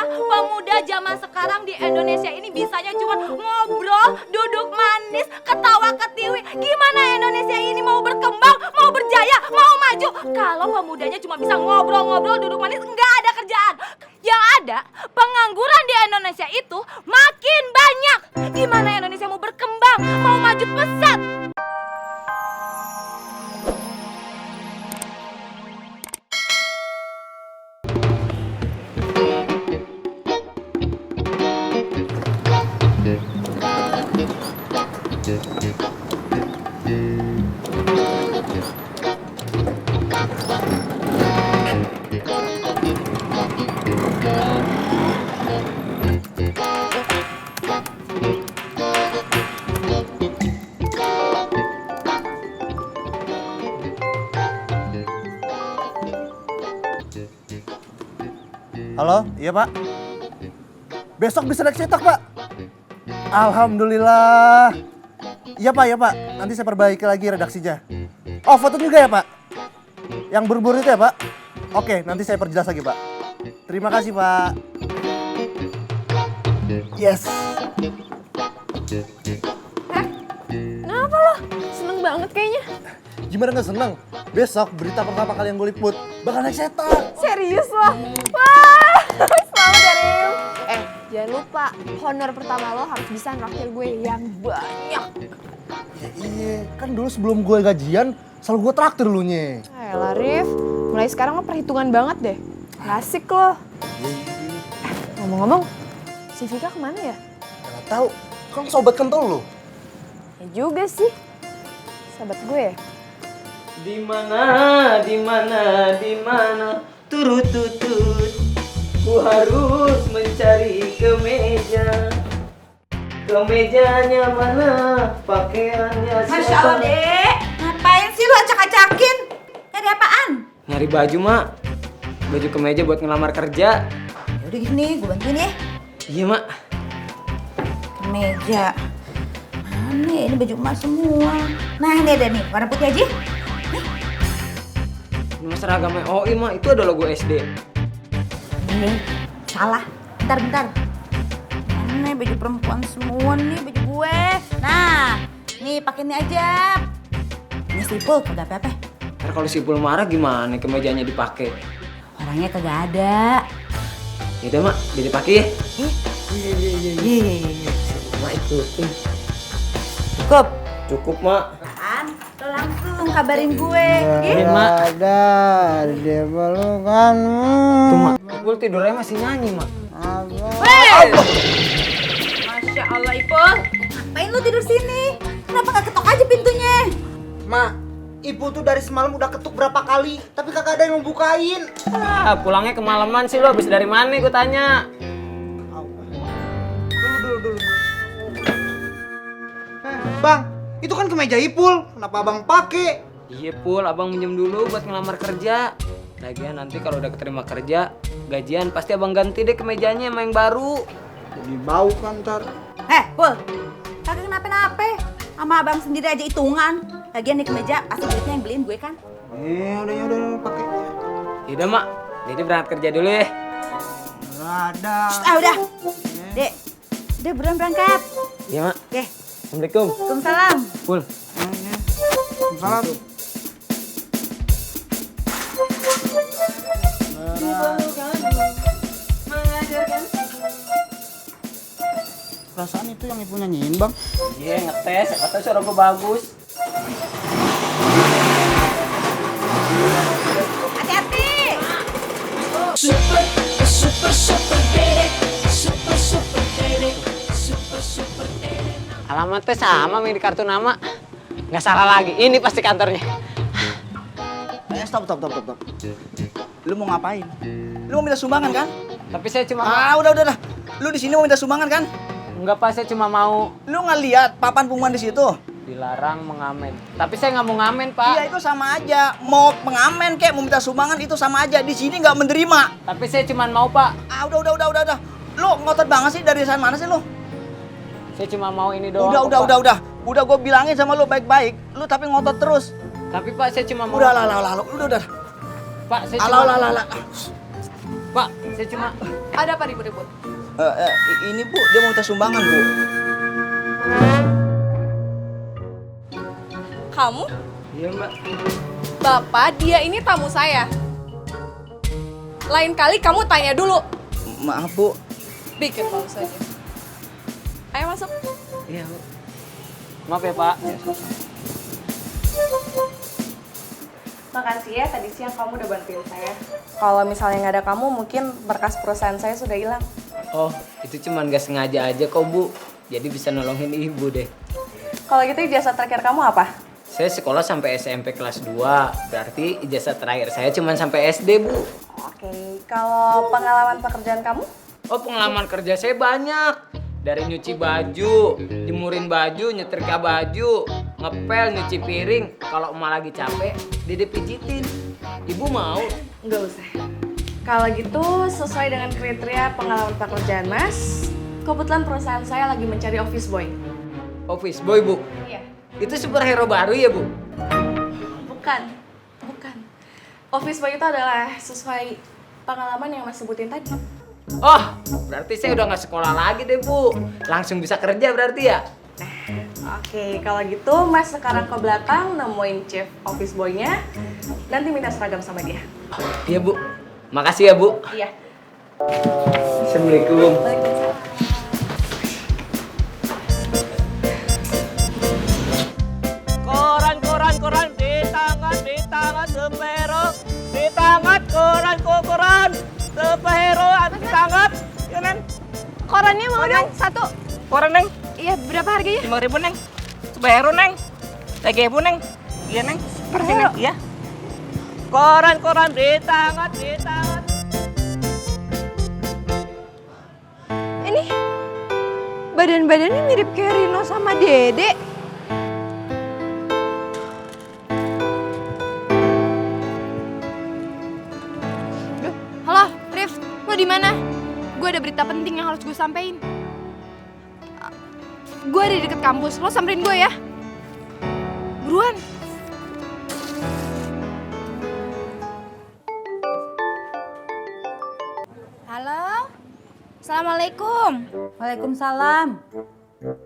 ya, pemuda zaman sekarang di Indonesia ini bisanya cuma ngobrol, duduk manis, ketawa ketiwi. Gimana Indonesia ini mau berkembang, mau berjaya, mau maju? Kalau pemudanya cuma bisa ngobrol-ngobrol, duduk manis, nggak ada kerjaan. Yang ada, pengangguran di Indonesia itu makin banyak. Gimana Indonesia mau berkembang, mau maju pesat? Halo, iya Pak. Besok bisa naik cetak Pak. Alhamdulillah. Iya Pak, nanti saya perbaiki lagi redaksinya. Oh, foto juga ya Pak? Yang buru-buru itu ya Pak? Oke, nanti saya perjelas lagi Pak. Terima kasih Pak. Yes. Kenapa lo? Seneng banget kayaknya. Gimana nggak seneng? Besok berita pertama kali yang gue liput bakal naik cetak. Serius lo? Wah, selamat ya Rim. Jangan lupa, honor pertama lo harus bisa nraktir gue yang banyak. Ya iya, kan dulu sebelum gue gajian selalu gue traktir lu nye. Ayolah Rif, mulai sekarang lo perhitungan banget deh. Asik lo. Ngomong-ngomong, si Vika kemana ya? Gak tahu, kan sobat kental lu. Ya juga sih, sahabat gue ya. Di mana, turut ku harus mencari kemeja. Kemejanya mana, pakaiannya siapa? Masya Allah, Dek. Ngapain sih lu acak-acakin? Nyari apaan? Nyari baju, Mak. Baju kemeja buat ngelamar kerja. Yaudah gini, gue bantuin ya. Iya, Mak. Kemeja. Mana ini baju emas semua. Nah, ini ada nih, warna putih aja. Ini seragamnya OI, Mak. Itu ada logo SD. Ini salah. Bentar. Ini baju perempuan semua nih, baju gue. Nah, nih pakai ini aja. Ini sipul, kagak apa-apa. Ntar kalau si Pul marah gimana kemejanya dipakai? Orangnya kagak ada. Yaudah, Mak. Jadi pakai ya. Iya. Mak ikutin. Cukup, Mak. Apaan? Lo langsung kabarin gue. Iya, Mak. Ada di pelukanmu. Tuh, Mak. Pul tidurnya masih nyanyi, Mak. Masya Allah, Ipul. Ngapain lo tidur sini? Kenapa gak ketok aja pintunya? Mak, Ibu tuh dari semalam udah ketuk berapa kali, tapi kagak ada yang membukain. Ah, pulangnya kemalaman sih lo. Habis dari mana gue tanya? Dulu. Bang, itu kan kemeja Ipul. Kenapa abang pakai? Iya, Pul. Abang minjem dulu buat ngelamar kerja. Lagian nanti kalau udah keterima kerja, gajian pasti abang ganti deh kemejanya sama yang baru. Jadi bau kan ntar. Pul. Kagak kenapa-napa. Sama abang sendiri aja hitungan. Lagian nih kemeja pasti duitnya yang beliin gue kan. Udah pakai. Yaudah, Mak. Jadi berangkat kerja dulu ya. Ada. Udah. Dek. Udah buruan berangkat. Iya, Mak. Oke. Assalamualaikum. Waalaikumsalam. Pul. Salam. Perasaan itu yang Ibu nyanyiin, Bang. Iya, ngetes. Kata suara gue bagus. Hati-hati. Alamatnya sama yang di kartu nama. Nggak salah lagi. Ini pasti kantornya. Stop. Lu mau ngapain? Lu mau minta sumbangan kan? Tapi saya cuma Udah. Lu di sini mau minta sumbangan kan? Enggak, Pak. Saya cuma mau Lu nggak lihat papan pengumuman di situ? dilarang mengamen. Tapi saya nggak mau ngamen, Pak. Iya, itu sama aja. Mau pengamen kek, mau minta sumbangan itu sama aja. Di sini nggak menerima. Tapi saya cuma mau, Pak. Udah. Lu ngotot banget sih, dari sana mana sih lu? Saya cuma mau ini doang. Udah, kok, Pak. Udah gue bilangin sama lu baik-baik. Lu tapi ngotot terus. Tapi Pak, saya cuma mau. Udah. Pak, saya Alah. Pak, Saya cuma Ada apa ribut-ribut? Ini Bu, dia mau minta sumbangan Bu. Kamu? Iya, Mbak. Bapak, dia ini tamu saya. Lain kali kamu tanya dulu. Maaf Bu. Bikin malu saja. Ayo masuk. Iya, Bu. Maaf ya, Pak. Makasih ya, tadi siang kamu udah bantuin saya. Kalau misalnya nggak ada kamu, mungkin berkas perusahaan saya sudah hilang. Oh, itu cuman gak sengaja aja kok, Bu. Jadi bisa nolongin Ibu deh. Kalau gitu ijazah terakhir kamu apa? Saya sekolah sampai SMP kelas 2. Berarti ijazah terakhir saya cuman sampai SD, Bu. Oke, kalau pengalaman pekerjaan kamu? Oh, pengalaman kerja saya banyak. Dari nyuci baju, jemurin baju, nyetrika baju, ngepel, nyuci piring. Kalau emak lagi capek, Dede pijitin. Ibu mau? Nggak usah. Kalau gitu, sesuai dengan kriteria pengalaman pekerjaan Mas, kebetulan perusahaan saya lagi mencari office boy. Office boy, Bu. Iya. Itu superhero baru ya, Bu? Bukan. Office boy itu adalah sesuai pengalaman yang Mas sebutin tadi. Oh, berarti saya udah nggak sekolah lagi deh, Bu. Langsung bisa kerja berarti ya? Oke, kalau gitu Mas sekarang ke belakang nemuin chief office boy-nya. Nanti minta seragam sama dia. Iya, Bu. Makasih ya, Bu. Iya. Assalamualaikum. Waalaikumsalam. Koran di tangan sepero, di tangan koran sepero, di tangan, ya neng, Korannya mau dong, satu. koran neng, Iya, berapa harganya? 5.000 neng, sepero neng, 3.000 neng, iya neng, pergi neng, iya. Koran di tangan, Ini badan-badannya mirip kayak Rino sama Dede. Halo, Rif, lo di mana? Gue ada berita penting yang harus gue sampein. Gue ada di deket kampus, lo samperin gue ya. Buruan. Halo, Assalamualaikum. Waalaikumsalam.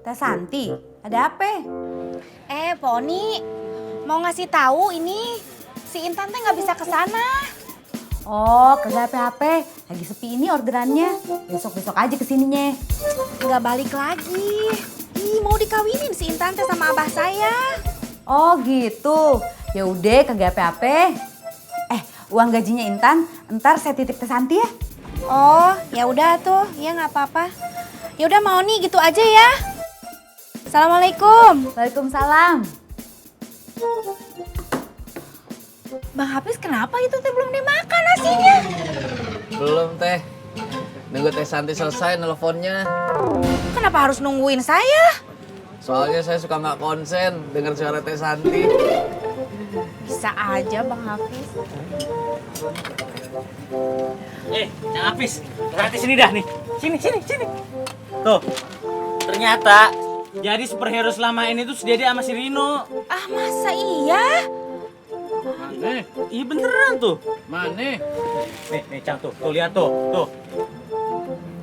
Teh Santi, ada apa? Poni, mau ngasih tahu ini si Intan teh nggak bisa ke sana. Oh, kagak apa-apa. Lagi sepi ini orderannya. Besok-besok aja kesininya. Nggak balik lagi. Ih, mau dikawinin si Intan teh sama abah saya. Oh gitu. Ya udah, kagak apa-apa. Uang gajinya Intan, ntar saya titip Teh Santi ya. Oh, ya udah tuh, ya nggak apa-apa. Ya udah mau nih gitu aja ya. Assalamualaikum. Waalaikumsalam. Bang Hafiz kenapa itu teh belum dimakan nasinya? Belum teh. Nunggu Teh Santi selesai nelponnya. Kenapa harus nungguin saya? Soalnya saya suka nggak konsen denger suara Teh Santi. Bisa aja Bang Hafiz. Yang Hafiz, berarti sini dah nih, sini. Tuh, ternyata jadi superhero selama ini tuh si Dede sama si Rino. Ah masa iya? Mana? Iya beneran tuh. Mana? Nih Cang tuh lihat tuh.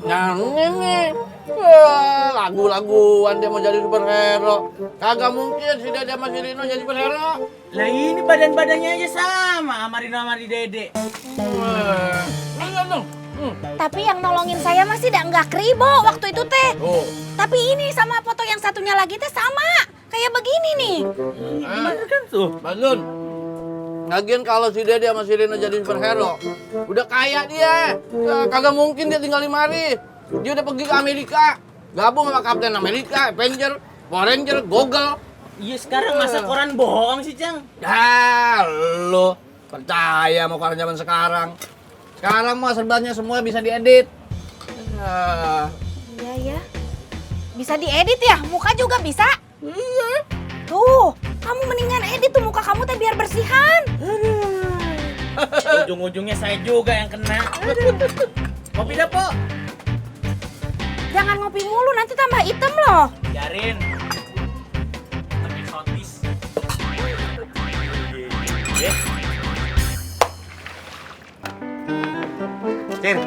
Nyanyi nih. Lagu-laguan dia mau jadi superhero. Kagak mungkin si Dede sama si Rino jadi superhero. Lah ini badan-badannya aja sama Rino sama di Dede. Lihat dong. Tapi yang nolongin saya masih nggak kribo waktu itu teh. Tuh. Tapi ini sama foto yang satunya lagi teh sama. Kayak begini nih. Bener kan tuh? Badun. Lagian kalau si Dede sama si Rino jadi superhero, udah kaya dia. Kagak mungkin dia tinggal di mari. Dia udah pergi ke Amerika. Gabung sama Kapten Amerika, Avenger, Power Ranger, Google. Iya sekarang masa koran bohong sih Cang? Ya, lo percaya sama koran zaman sekarang. Sekarang mah serbanya semua bisa diedit. Iya ya. Bisa diedit ya? Muka juga bisa? Iya. Tuh, kamu mendingan edit tuh muka kamu teh biar bersihan. Ujung-ujungnya saya juga yang kena. Kopi dah, Po. Jangan ngopi mulu, nanti tambah hitam loh. Biarin. Tapi sotis. Cin,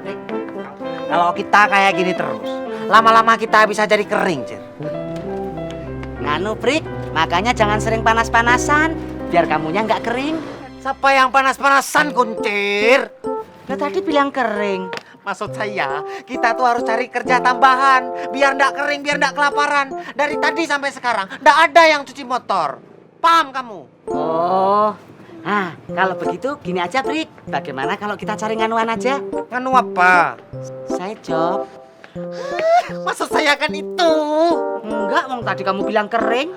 Prik. Kalau kita kayak gini terus, lama-lama kita bisa jadi kering, Cir. Nganu Prik, makanya jangan sering panas-panasan, biar kamunya nggak kering. Siapa yang panas-panasan, Kuncir? Nah tadi bilang kering. Maksud saya, kita tuh harus cari kerja tambahan, biar ndak kering, biar ndak kelaparan. Dari tadi sampai sekarang, ndak ada yang cuci motor. Paham kamu? Oh, nah kalau begitu gini aja Prik, bagaimana kalau kita cari nganuan aja? Nganu apa? Saya job. Maksud saya kan itu. Enggak, wong tadi kamu bilang kering.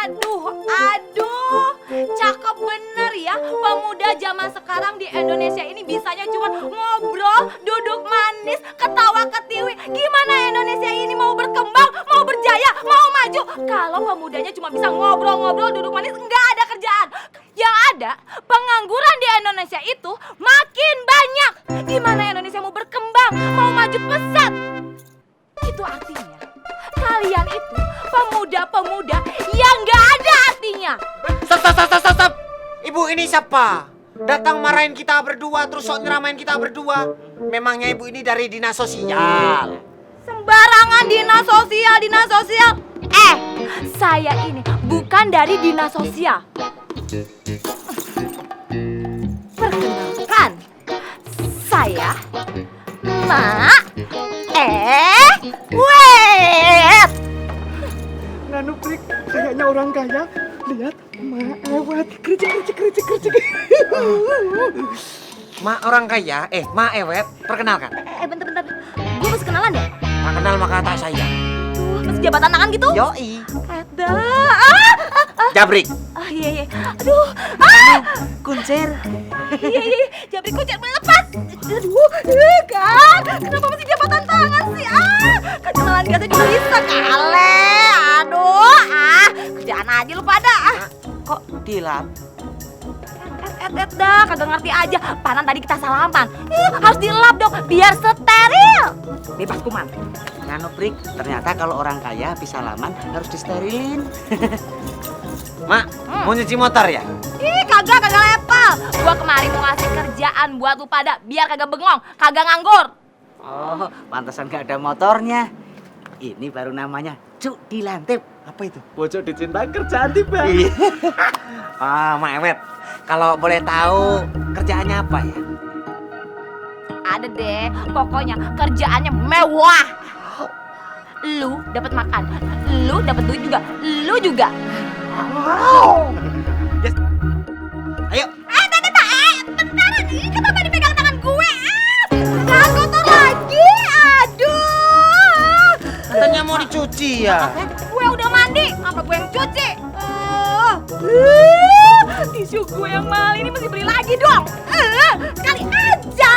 Aduh, cakep bener ya pemuda zaman sekarang di Indonesia ini bisanya cuma ngobrol, duduk manis, ketawa ketiwi. Gimana Indonesia ini mau berkembang, mau berjaya, mau maju kalau pemudanya cuma bisa ngobrol-ngobrol, duduk manis, nggak ada kerjaan. Yang ada pengangguran di Indonesia itu makin banyak. Gimana Indonesia mau berkembang, mau maju pesat? Itu artinya kalian itu pemuda-pemuda yang nggak ada artinya. Stop. Ibu ini siapa? Datang marahin kita berdua, terus sok nyeramain kita berdua. Memangnya ibu ini dari dinas sosial? Sembarangan dinas sosial. Saya ini bukan dari dinas sosial. Perkenalkan, saya Mak Ewet. Nganu Prik, kayaknya orang kaya. Lihat, Mak Ewet. Kerja. Mak orang kaya, Mak Ewet, perkenalkan. Bentar. Gue masih kenalan ya? Tak kenal maka tak sayang. Masih jabatan tangan gitu? Yoi. Ada. Jabrik. Iya. Aduh. Kuncir. Iya. Jabrik kuncir melepas. Aduh, kan. Kenapa masih jabatan tangan sih? Kan kenalan kita juga bisa kale. Aduh, kerjaan aja lu pada. Kok dilap? Dah, kagak ngerti aja. Panan tadi kita salaman. Harus dilap dong, biar steril. Bebas kuman. Nganu Prik, ternyata kalau orang kaya habis salaman harus disterilin. Mak, mau nyuci motor ya? Kagak level. Gua kemarin mau ngasih kerjaan buat lu pada biar kagak bengong, kagak nganggur. Oh, pantasan gak ada motornya. Ini baru namanya cuk dilantip. Apa itu? Bocok dicinta kerjaan tiba. Mak Ewet, kalau boleh tahu kerjaannya apa ya? Ada deh, pokoknya kerjaannya mewah. Lu dapat makan, lu dapat duit juga, lu juga. Wow. Yes. Ayo. Bentar, kenapa dipegang tangan gue? Jangan kotor lagi, aduh. Katanya mau dicuci ya? Gue udah mandi, apa gue yang cuci? Tisu gue yang mahal ini mesti beli lagi dong. Sekali aja.